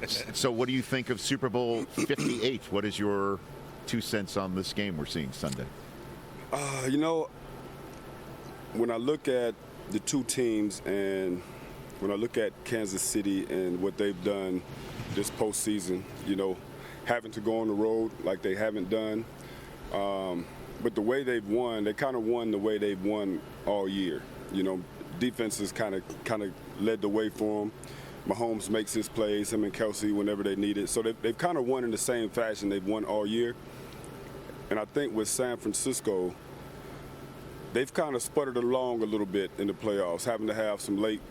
So what do you think of Super Bowl LVIII? What is your 2 cents on this game we're seeing Sunday? When I look at the two teams and when I look at Kansas City and what they've done this postseason, having to go on the road like they haven't done, but the way they've won, they kind of won the way they've won all year. Defenses kind of led the way for them. Mahomes makes his plays, him and Kelsey, whenever they need it. So they've kind of won in the same fashion they've won all year. And I think with San Francisco, they've kind of sputtered along a little bit in the playoffs, having to have some late,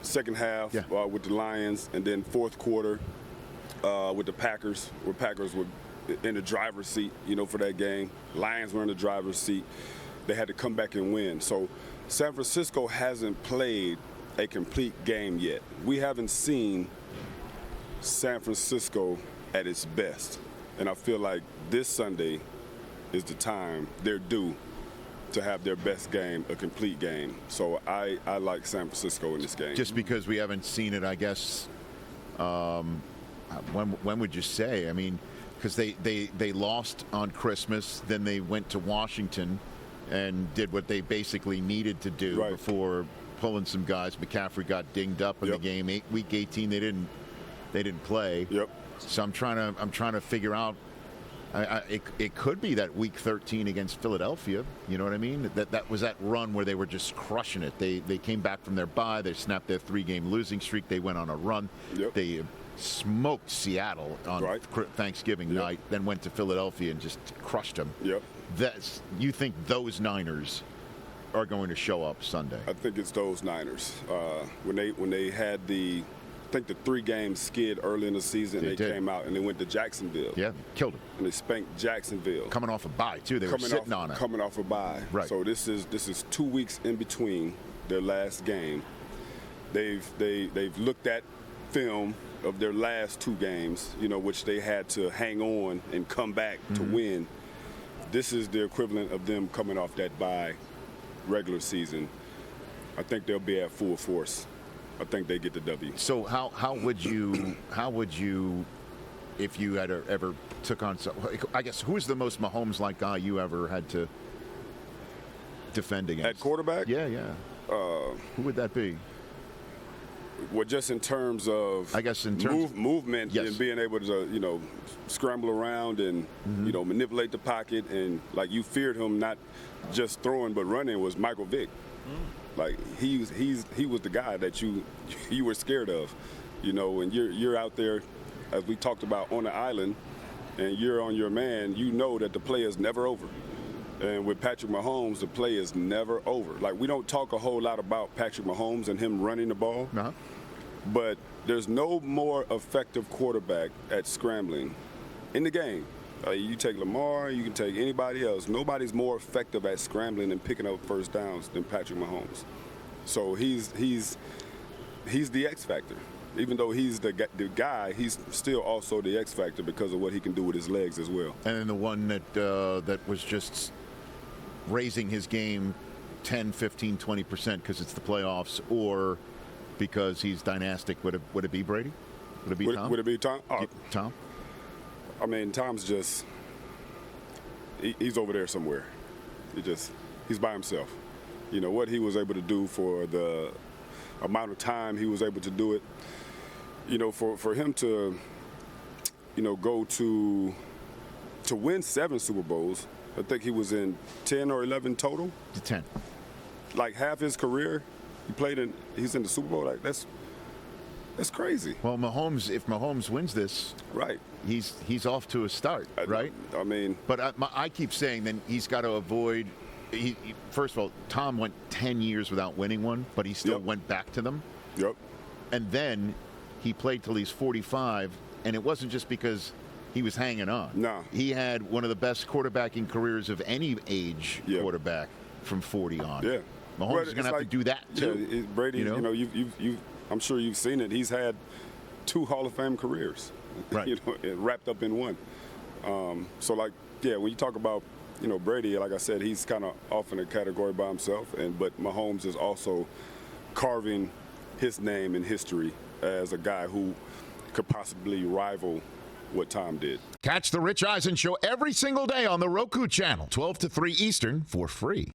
second half with the Lions, and then fourth quarter with the Packers, where Packers were in the driver's seat, for that game. Lions were in the driver's seat. They had to come back and win. So San Francisco hasn't played a complete game yet. We haven't seen San Francisco at its best. And I feel like this Sunday is the time they're due to have their best game, a complete game. So I like San Francisco in this game. Just because we haven't seen it, I guess, when would you say? I mean, because they lost on Christmas, then they went to Washington and did what they basically needed to do before pulling some guys. McCaffrey got dinged up in the game. Week 18, they didn't play. Yep. So I'm trying to figure out. It could be that Week 13 against Philadelphia. You know what I mean? That was that run where they were just crushing it. They came back from their bye. They snapped their 3-game losing streak. They went on a run. Yep. They smoked Seattle on Thanksgiving night. Then went to Philadelphia and just crushed them. Yep. You think those Niners are going to show up Sunday? I think it's those Niners. When they had the 3-game skid early in the season, they came out and they went to Jacksonville. Yeah, killed them. And they spanked Jacksonville. Coming off a bye too, they were sitting on it. Coming off a bye. Right. So this is 2 weeks in between their last game. They've looked at film of their last 2 games, which they had to hang on and come back to win. This is the equivalent of them coming off that bye regular season. I think they'll be at full force. I think they get the W. So how would you if you had ever took on I guess who's the most Mahomes-like guy you ever had to defend against? At quarterback? Yeah. Who would that be? Well, just in terms of movement and being able to scramble around and manipulate the pocket, and like you feared him not just throwing but running, was Michael Vick. Like he was the guy that you were scared of, and you're out there, as we talked about, on the island, and you're on your man. That the play is never over. And with Patrick Mahomes, the play is never over. Like, we don't talk a whole lot about Patrick Mahomes and him running the ball, but there's no more effective quarterback at scrambling in the game. You take Lamar, you can take anybody else. Nobody's more effective at scrambling and picking up first downs than Patrick Mahomes. So he's the X factor. Even though he's the guy, he's still also the X factor because of what he can do with his legs as well. And then the one that was just raising his game 10, 15, 20% because it's the playoffs, or because he's dynastic, would it be Brady? Would it be Tom? Would it be Tom? Tom? I mean, Tom's just he's over there somewhere. He's by himself. What he was able to do for the amount of time he was able to do it. For him to go to win 7 Super Bowls. I think he was in 10 or 11 total. 10. Like half his career, he's in the Super Bowl. Like that's crazy. Well, if Mahomes wins this, he's off to a start, right? I mean, but I keep saying then he's got to avoid. First of all, Tom went 10 years without winning one, but he still went back to them. Yep. And then he played till he's 45, and it wasn't just because he was hanging on. No. He had one of the best quarterbacking careers of any age quarterback from 40 on. Yeah. Mahomes is going to have to do that too. Yeah, Brady, I'm sure you've seen it. He's had 2 Hall of Fame careers, wrapped up in one. When you talk about Brady, like I said, he's kind of off in a category by himself, but Mahomes is also carving his name in history as a guy who could possibly rival what Tom did. Catch the Rich Eisen Show every single day on the Roku channel, 12 to 3 Eastern, for free.